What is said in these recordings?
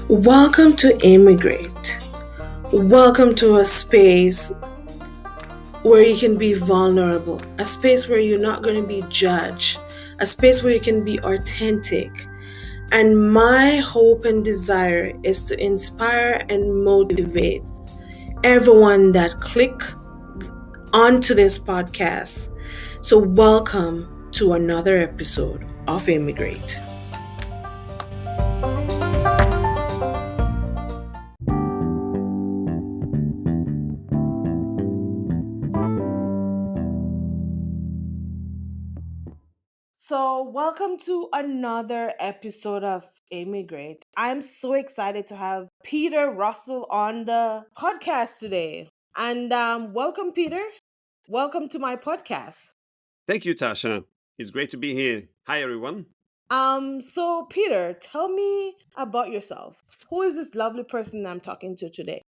Welcome to Immigrate. Welcome to a space where you can be vulnerable, a space where you're not going to be judged, a space where you can be authentic. And my hope and desire is to inspire and motivate everyone that click onto this podcast. So welcome to another episode of Immigrate. So, welcome to another episode of Immigrate. I'm so excited to have Peter Russell on the podcast today. And welcome, Peter. Welcome to my podcast. Thank you, Tasha. It's great to be here. Hi, everyone. So Peter, tell me about yourself. Who is this lovely person I'm talking to today?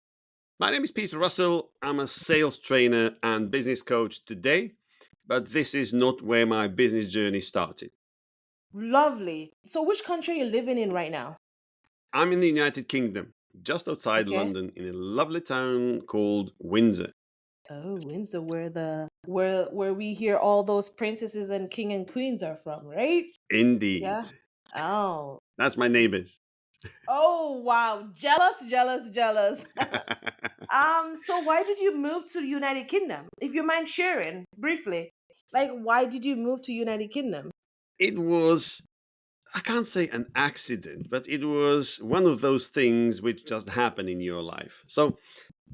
My name is Peter Russell. I'm a sales trainer and business coach today, but this is not where my business journey started. Lovely. So, which country are you living in right now? I'm in the United Kingdom, just outside Okay. London, in a lovely town called Windsor. Oh, Windsor, where we hear all those princesses and king and queens are from, right? Indeed. Yeah. Oh. That's my neighbors. Oh wow. Jealous, jealous, jealous. So why did you move to the United Kingdom? If you mind sharing briefly. Like why did you move to United Kingdom? It was, I can't say an accident, but it was one of those things which just happen in your life. So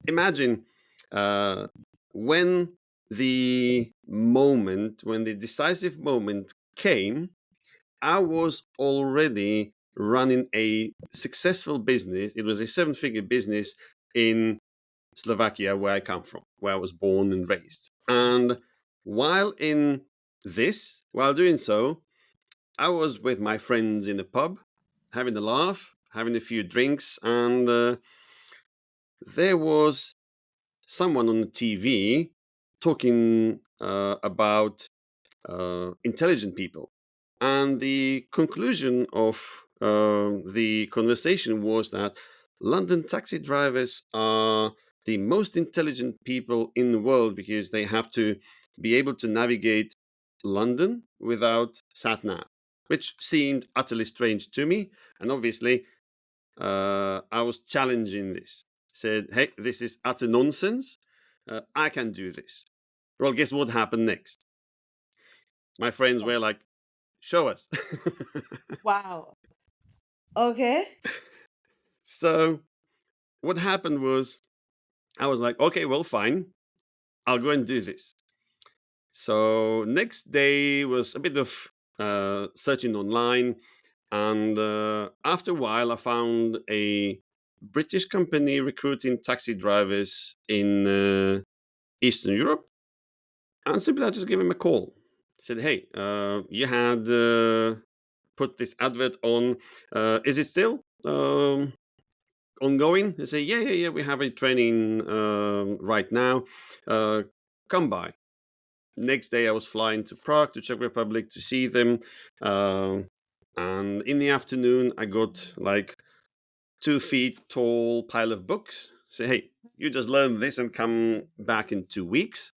imagine uh, when when the decisive moment came, I was already running a successful business. It was a seven-figure business in Slovakia, where I come from, where I was born and raised. And while doing so, I was with my friends in a pub, having a laugh, having a few drinks, and there was someone on the TV talking about intelligent people. And the conclusion of the conversation was that London taxi drivers are the most intelligent people in the world because they have to be able to navigate London without sat nav, which seemed utterly strange to me. And obviously, I was challenging this. Said, "Hey, this is utter nonsense. I can do this." Well, guess what happened next? My friends were like, "Show us." Wow. Okay. So what happened was, I was like, "Okay, well, fine. I'll go and do this." So next day was a bit of searching online, and after a while, I found a British company recruiting taxi drivers in Eastern Europe. And simply I just gave him a call. Said, "Hey, you had put this advert on. Is it still ongoing?" They say, "Yeah. We have a training right now. Come by." Next day, I was flying to Prague, to Czech Republic, to see them. And in the afternoon, I got like 2 feet tall pile of books. Say, "Hey, you just learn this and come back in 2 weeks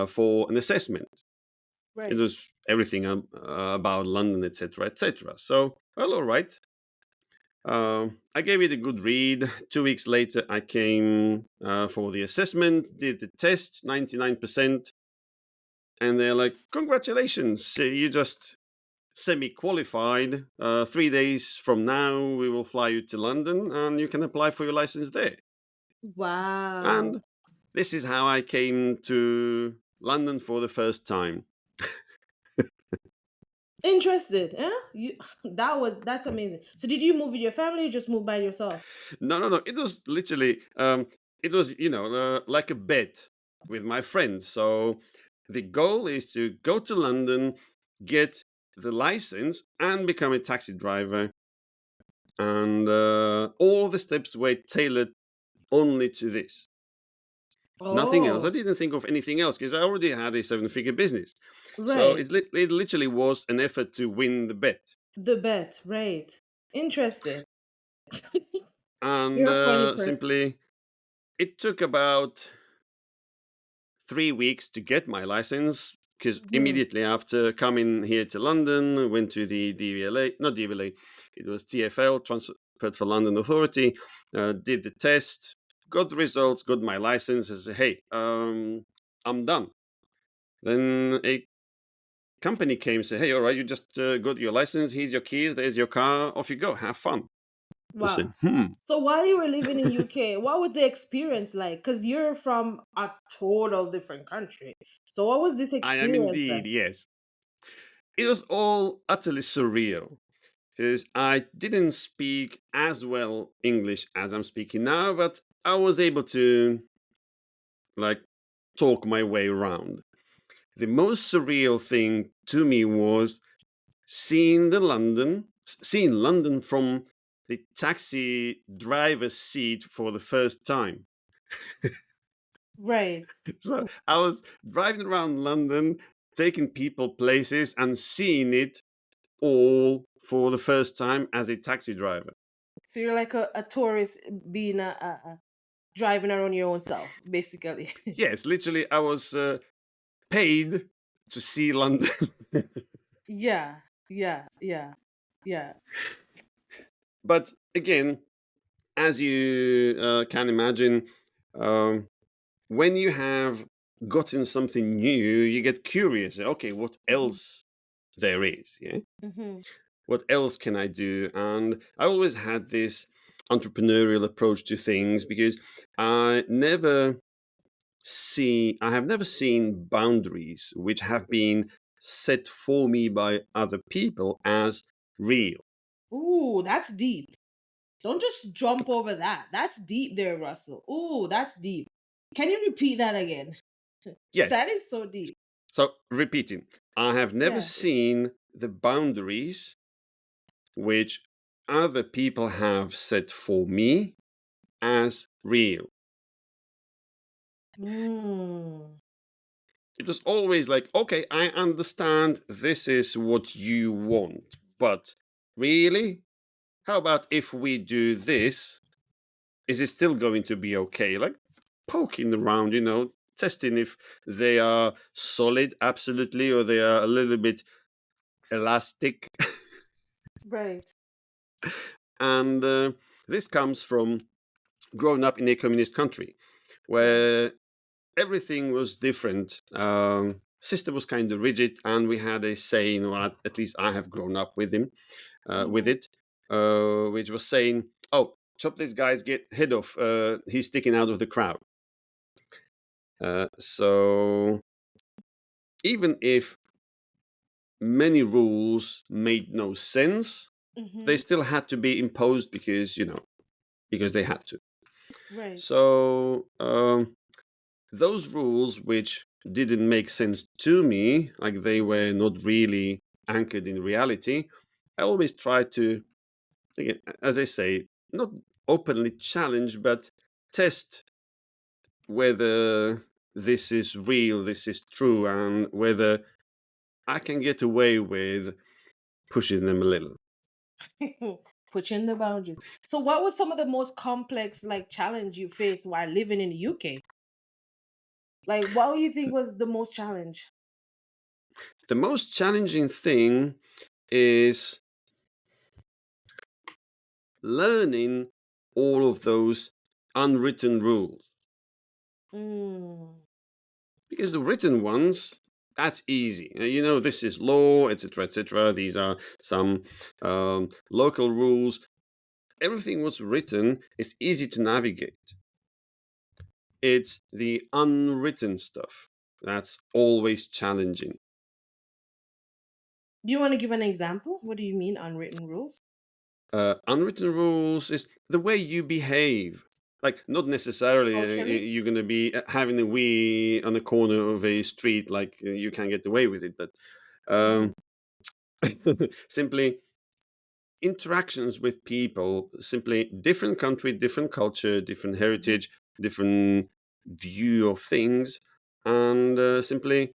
for an assessment." It Right. was everything about London, etc., etc. So, well, all right. I gave it a good read. 2 weeks later, I came for the assessment, did the test, 99%, and they're like, "Congratulations, you just semi-qualified. 3 days from now, we will fly you to London, and you can apply for your license there." Wow. And this is how I came to London for the first time. Interested, eh? You that's amazing. So did you move with your family or just move by yourself? No. It was literally, it was, like a bet with my friends. So the goal is to go to London, get the license, and become a taxi driver. And all the steps were tailored only to this. Nothing else. I Oh, didn't think of anything else because I already had a seven-figure business. So right. it literally was an effort to win the bet. The bet, right. Interested. And You're a funny person. simply, it took about 3 weeks to get my license because Mhm. immediately after coming here to London, went to the DVLA, not DVLA, it was TFL, Transport for London Authority, did the test, got the results, got my license, and said, hey, I'm done. Then a company came and said, hey, all right, you just got your license, here's your keys, there's your car, off you go, have fun. I Wow. said, hmm. So while you were living in UK, what was the experience like? Because you're from a total different country. So what was this I am experience indeed, like? yes. It was all utterly surreal because I didn't speak as well English as I'm speaking now, but I was able to like talk my way around. The most surreal thing to me was seeing London from the taxi driver's seat for the first time. Right. So I was driving around London, taking people places and seeing it all for the first time as a taxi driver. So you're like a tourist being driving around your own self, basically. Yes, literally, I was paid to see London. Yeah, yeah, yeah, yeah. But again, as you can imagine, um, when you have gotten something new, you get curious. Okay, what Hmm. else there is? Yeah, Hmm. what else can I do? And I always had this entrepreneurial approach to things because I have never seen boundaries which have been set for me by other people as real. Ooh, that's deep. Don't just jump over that. That's deep there, Russell. Ooh, that's deep. Can you repeat that again? Yes. That is so deep. So repeating, I have never Yeah. seen the boundaries which other people have set for me as real. Mm. It was always like, okay, I understand this is what you want, but really, how about if we do this, is it still going to be okay? Like poking around, testing if they are solid, absolutely, or they are a little bit elastic. Right. And this comes from growing up in a communist country Yeah. where everything was different. System was kind of rigid, and we had a saying, or at least I have grown up with Hmm. it, which was saying, "Oh, chop this guy's get head off. He's sticking out of the crowd." So even if many rules made no sense, they Hmm. still had to be imposed because they had to. Right. So those rules which didn't make sense to me, like they were not really anchored in reality, I always try to, again, as I say, not openly challenge, but test whether this is real, this is true, and whether I can get away with pushing them a little. Pushing the boundaries. So what was some of the most complex like challenge you faced while living in the UK? Like what do you think was the most challenge? The most challenging thing is learning all of those unwritten rules. Mm. Because the written ones, that's easy. This is law, etc., etc. These are some local rules. Everything was written is easy to navigate. It's the unwritten stuff that's always challenging. Do you want to give an example? What do you mean unwritten rules? Unwritten rules is the way you behave. Like, not necessarily Culturally? you're going to be having a wee on the corner of a street, like you can get away with it, but Hmm. um, simply interactions with people, simply different country, different culture, different Hmm. heritage, different view of things, and simply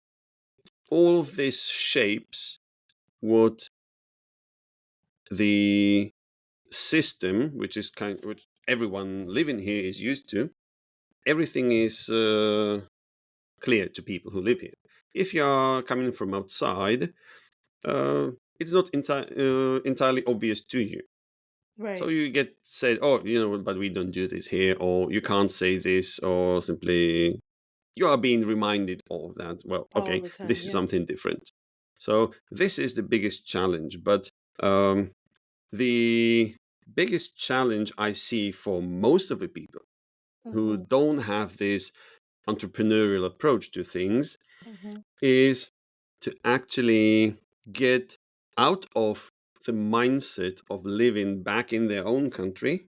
all of this shapes what the system, which everyone living here is used to, everything is clear to people who live here. If you are coming from outside, uh, it's not entirely obvious to you. So Right. you get said, oh, but we don't do this here, or you can't say this, or simply you are being reminded of that. Well, All okay, the time. this is Yeah. something different. So this is the biggest challenge. But the biggest challenge I see for most of the people who Mm-hmm. don't have this entrepreneurial approach to things Mm-hmm. is to actually get out of the mindset of living back in their own country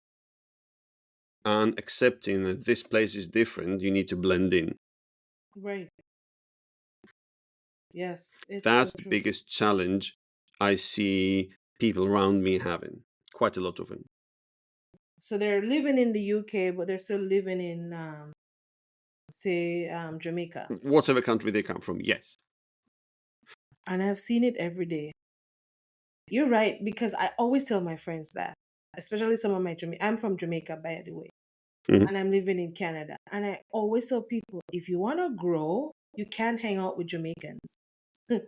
and accepting that this place is different. You need to blend in. Right. Yes, it's so That's the true. biggest challenge I see people around me having. Quite a lot of them. So they're living in the UK, but they're still living in, say, Jamaica. Whatever country they come from, yes. And I've seen it every day. You're right, because I always tell my friends that, especially some of my Jamaica. I'm from Jamaica, by the way, Mhm. and I'm living in Canada. And I always tell people, if you want to grow, you can't hang out with Jamaicans. I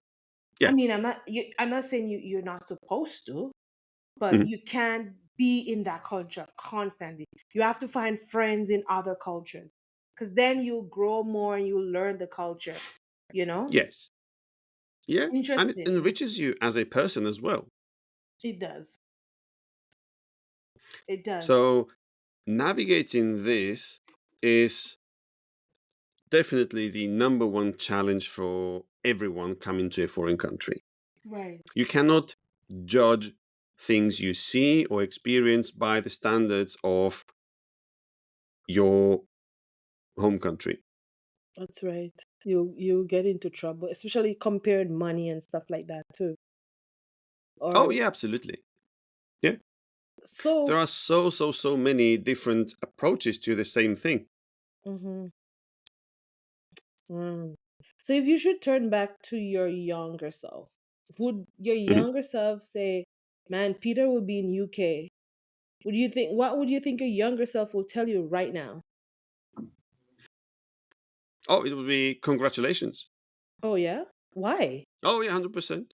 Yeah, mean, I'm not saying you're not supposed to, but mhm. you can't be in that culture constantly. You have to find friends in other cultures, because then you'll grow more and you'll learn the culture. You know, Yes. it's Yeah. And it interesting. enriches you as a person as well. It does. It does. So navigating this is definitely the number one challenge for everyone coming to a foreign country. Right. You cannot judge things you see or experience by the standards of your home country. That's right. You get into trouble, especially compared money and stuff like that too. Oh, Or yeah, absolutely. Yeah. There so. are so many different approaches to the same thing. Mm-hmm. Mm. So if you should turn back to your younger self, would your Mhm. younger self say, "Man, Peter will be in UK"? Would you think? What would you think your younger self will tell you right now? Oh, it would be congratulations. Oh yeah, why? Oh, yeah, 100%.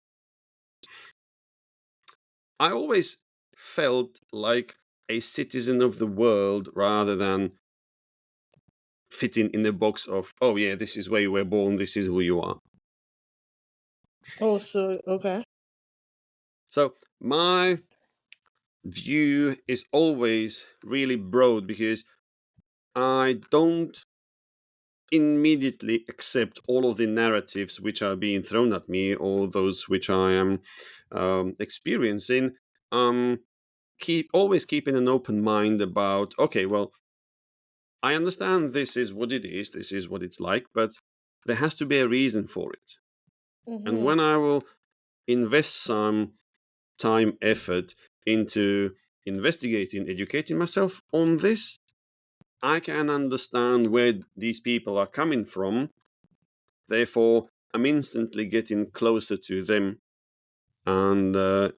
I always felt like a citizen of the world rather than fitting in the box of, oh, yeah, this is where you were born, this is who you are. Oh, so okay. So my view is always really broad because I don't immediately accept all of the narratives which are being thrown at me or those which I am experiencing. Keep always keeping an open mind about, okay, well, I understand this is what it is, this is what it's like, but there has to be a reason for it. And Mm-hmm. when I will invest some time, effort into investigating, educating myself on this, I can understand where these people are coming from. Therefore, I'm instantly getting closer to them, and the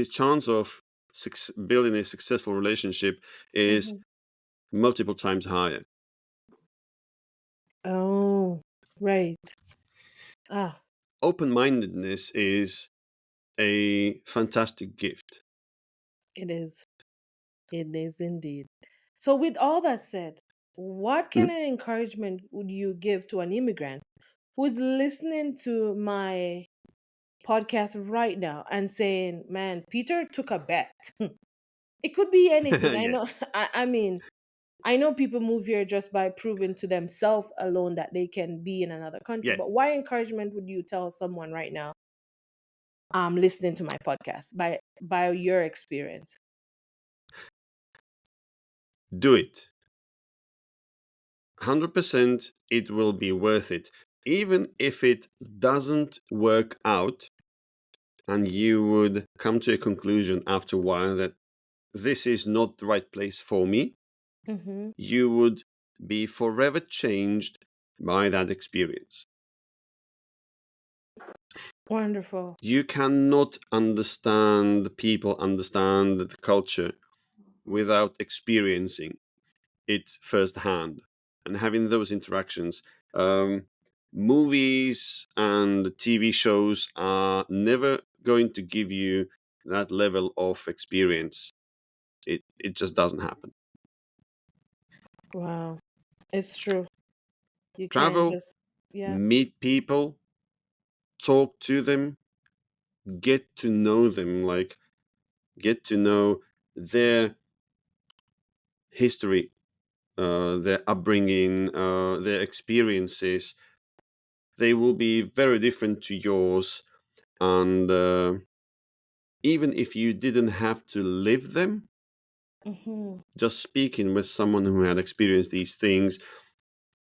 chance of building a successful relationship is Mm-hmm. multiple times higher. Oh, right. Ah, Open mindedness is a fantastic gift. it is. It is indeed. So, with all that said, what Mhm. kind of encouragement would you give to an immigrant who's listening to my podcast right now and saying, "Man, Peter took a bet"? It could be anything. I Yeah. know. I mean, I know people move here just by proving to themselves alone that they can be in another country. But Yes. why encouragement would you tell someone right now, listening to my podcast by your experience? Do it. 100% it will be worth it. Even if it doesn't work out and you would come to a conclusion after a while that this is not the right place for me, Mm-hmm. you would be forever changed by that experience. Wonderful. You cannot understand people, understand the culture without experiencing it firsthand and having those interactions. Um, Movies and TV shows are never going to give you that level of experience. It just doesn't happen. Wow. It's true. You can't Travel, just, yeah. meet people, talk to them, get to know them, like get to know their history, their upbringing, their experiences. They will be very different to yours, and even if you didn't have to live them, Hmm. just speaking with someone who had experienced these things,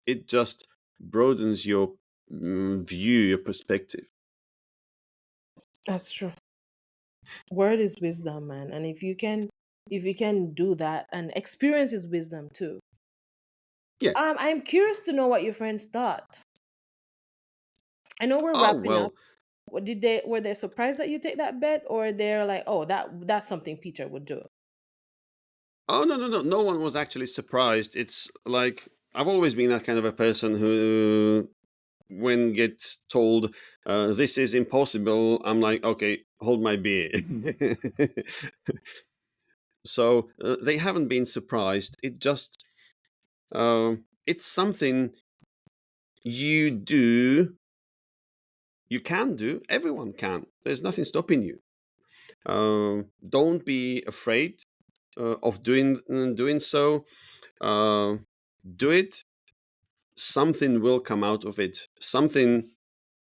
it just broadens your view, your perspective. That's true. Word is wisdom, man. And if you can do that, and experience is wisdom too. Yes. I'm curious to know what your friends thought. I know we're Oh wrapping up. well. Were they surprised that you take that bet, or they're like, oh, that's something Peter would do? Oh no, no, no! No one was actually surprised. It's like I've always been that kind of a person who, when gets told this is impossible, I'm like, okay, hold my beer. So they haven't been surprised. It's something you do, you can do. Everyone can. There's nothing stopping you. Don't be afraid of doing so. Uh, do it. Something will come out of it. Something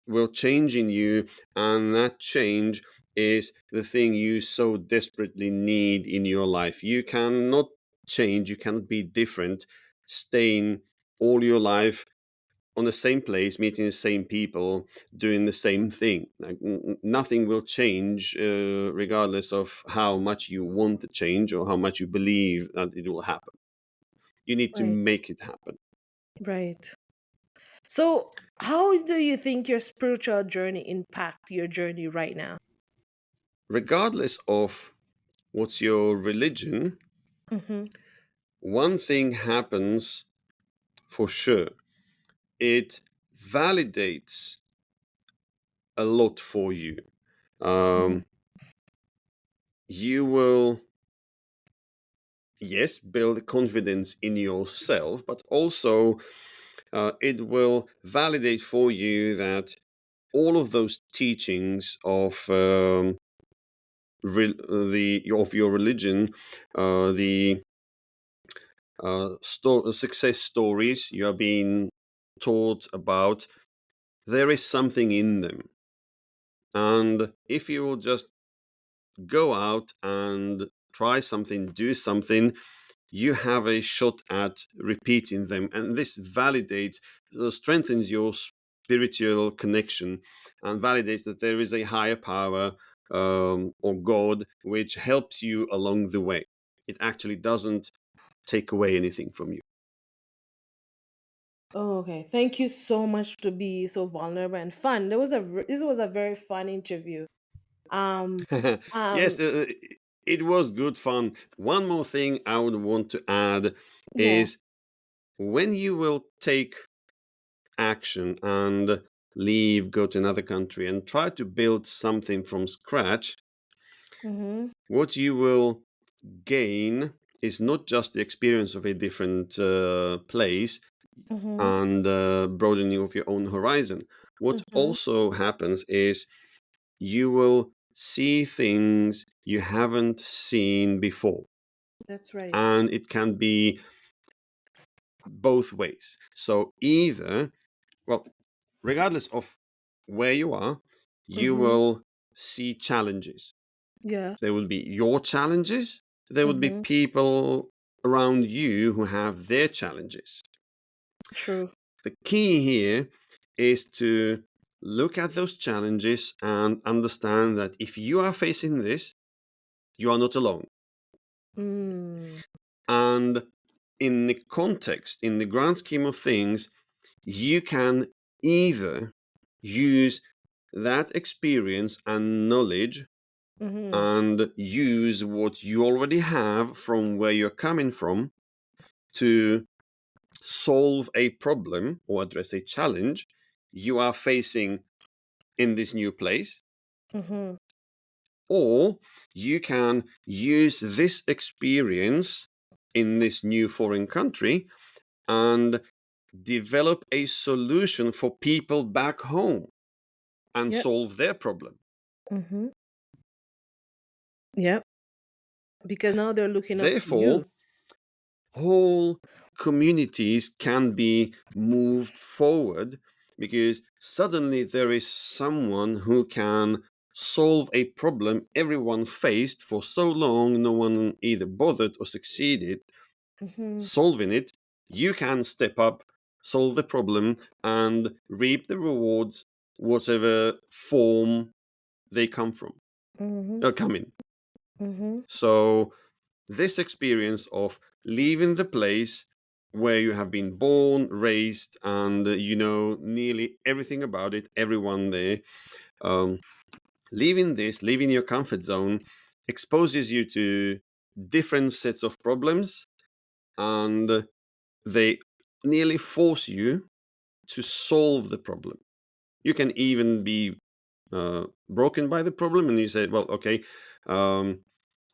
will change in you, and that change is the thing you so desperately need in your life. You cannot change, you cannot be different, staying all your life on the same place, meeting the same people, doing the same thing. Like, nothing will change regardless of how much you want to change or how much you believe that it will happen. You need to Right. make it happen. Right. So, how do you think your spiritual journey impact your journey right now? Regardless of what's your religion, Mm-hmm. one thing happens for sure. It validates a lot for you. Mm-hmm. Um, you will, yes, build confidence in yourself, but also it will validate for you that all of those teachings of the of your religion, the success stories you are being taught about, there is something in them. And if you will just go out and try something, do something, you have a shot at repeating them. And this validates, strengthens your spiritual connection and validates that there is a higher power or God which helps you along the way. It actually doesn't take away anything from you. Oh, okay. Thank you so much to be so vulnerable and fun. This was a very fun interview. Um, Yes, um, it was good fun. One more thing I would want to add yeah. is when you will take action and leave, go to another country, and try to build something from scratch, Mm-hmm. what you will gain is not just the experience of a different place Mm-hmm. and broadening of your own horizon. What Mm-hmm. also happens is you will see things you haven't seen before. That's right. And it can be both ways. So, either, well, regardless of where you are, you Mm-hmm. will see challenges. Yeah. There will be your challenges, there will be Mm-hmm. people around you who have their challenges. True. The key here is to look at those challenges and understand that if you are facing this, you are not alone. Mm. And in the context, in the grand scheme of things, you can either use that experience and knowledge Mm-hmm. and use what you already have from where you're coming from to solve a problem or address a challenge you are facing in this new place. Mm-hmm. Or you can use this experience in this new foreign country and develop a solution for people back home and Yep. solve their problem. Mm-hmm. Yep. Because now they're looking up to you. Therefore, whole communities can be moved forward because suddenly there is someone who can solve a problem everyone faced for so long no one either bothered or succeeded Mm-hmm. solving it. You can step up, solve the problem, and reap the rewards whatever form they come from Mm-hmm. or come in. Mm-hmm. So this experience of leaving the place where you have been born, raised, and you know nearly everything about it, everyone there, um, leaving your comfort zone exposes you to different sets of problems, and they nearly force you to solve the problem. You can even be broken by the problem, and you say, "Well, okay, um,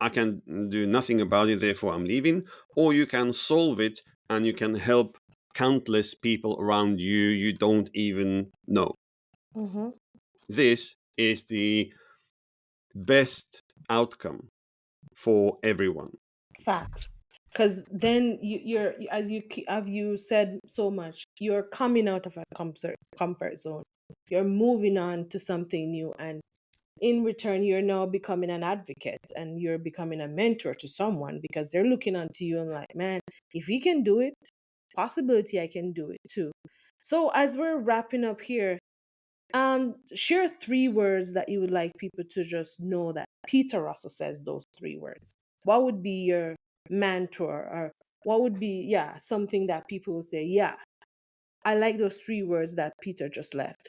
I can do nothing about it, therefore I'm leaving." Or you can solve it, and you can help countless people around you you don't even know. Mm-hmm. This is the best outcome for everyone. Facts. Because then you're, as have you said so much, you're coming out of a comfort zone. You're moving on to something new, and in return, you're now becoming an advocate and you're becoming a mentor to someone because they're looking onto you and like, man, if he can do it, possibility I can do it too. So as we're wrapping up here, share 3 words that you would like people to just know that Peter Russell says those 3 words. What would be your mentor, or what would be, yeah, something that people will say, yeah, I like those 3 words that Peter just left.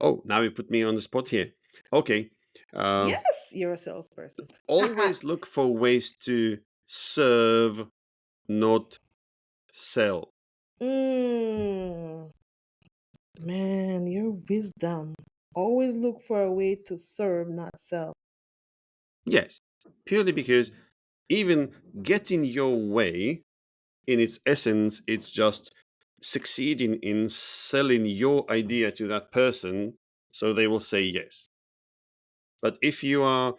Oh, now you put me on the spot here. Okay. Um, Yes, you're a salesperson. always look for ways to serve, not sell. mm, man, your wisdom. Always look for a way to serve, not sell. Yes, purely because even getting your way, in its essence, it's just succeeding in selling your idea to that person so they will say yes. But if you are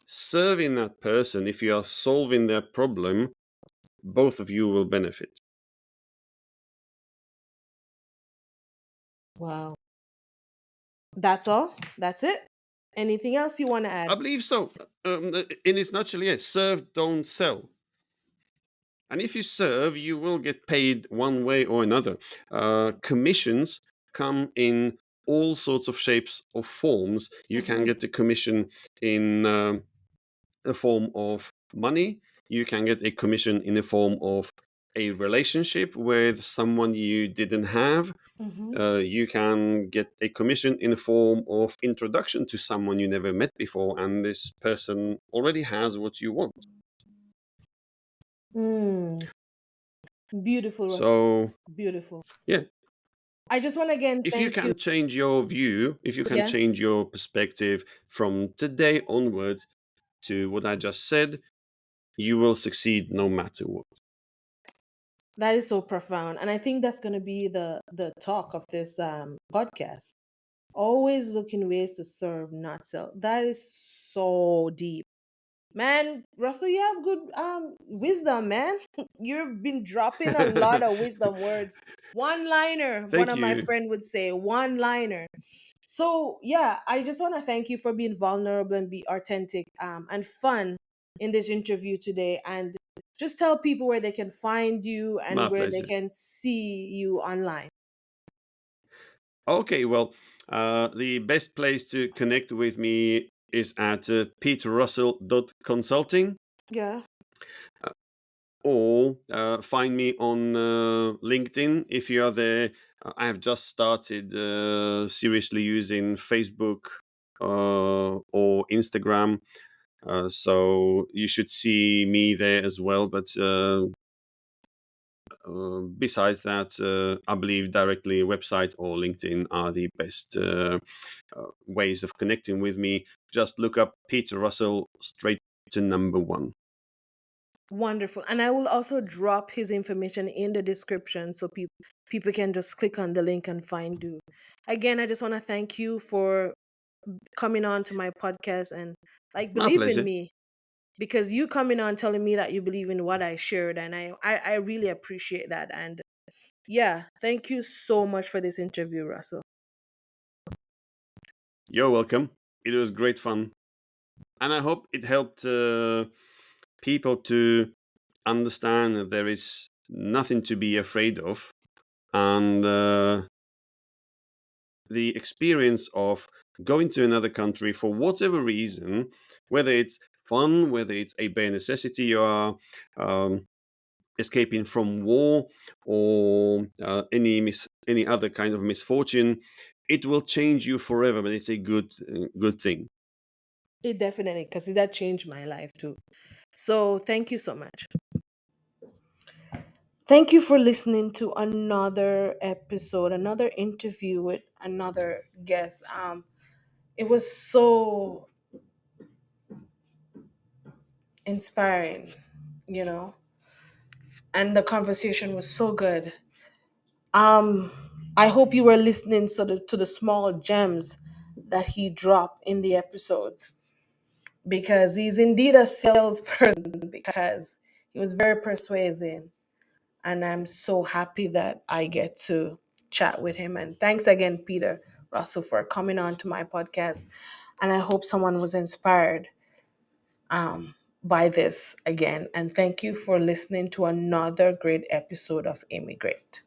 serving that person, if you are solving their problem, both of you will benefit. Wow. That's all? That's it? Anything else you want to add? I believe so. In its nutshell, yes, serve, don't sell. And if you serve, you will get paid one way or another. Commissions come in all sorts of shapes or forms. You can Mm-hmm. get the commission in the form of money. You can get a commission in the form of a relationship with someone you didn't have. Mm-hmm. You can get a commission in the form of introduction to someone you never met before, and this person already has what you want. Mm, beautiful, So, beautiful. yeah, I just want to again if you thank you. can change your view, if you can Yeah, change your perspective from today onwards to what I just said, you will succeed no matter what. that is so profound, and I think that's going to be the talk of this podcast. Always looking ways to serve, not sell. That is so deep. Man, Russell, you have good wisdom, man. You've been dropping a lot of wisdom words. One liner, one Thank of my you. friend would say, one liner. So yeah, I just want to thank you for being vulnerable and be authentic and fun in this interview today, and just tell people where they can find you and My where they pleasure. can see you online. Okay, well, the best place to connect with me is at peterrussell.consulting, Yeah. or find me on LinkedIn if you are there. I have just started seriously using Facebook or Instagram. So you should see me there as well. But besides that, I believe directly website or LinkedIn are the best ways of connecting with me. Just look up Peter Russell straight to number one. Wonderful. And I will also drop his information in the description so people can just click on the link and find you. Again, I just want to thank you for coming on to my podcast and like My believe in pleasure. me, because you coming on telling me that you believe in what I shared, and I really appreciate that. And yeah, thank you so much for this interview, Russell. You're welcome. It was great fun. And I hope it helped people to understand that there is nothing to be afraid of. And the experience of going to another country for whatever reason, whether it's fun, whether it's a bare necessity, you are escaping from war or any other kind of misfortune, it will change you forever. But it's a good thing. It definitely, because that changed my life too. So thank you so much. Thank you for listening to another episode, another interview with another guest. It was so inspiring, you know, and the conversation was so good. Um, I hope you were listening to the small gems that he dropped in the episodes, because he's indeed a salesperson, because he was very persuasive, and I'm so happy that I get to chat with him. And thanks again, Peter Russell, for coming on to my podcast. And I hope someone was inspired by this again. And thank you for listening to another great episode of Immigrate.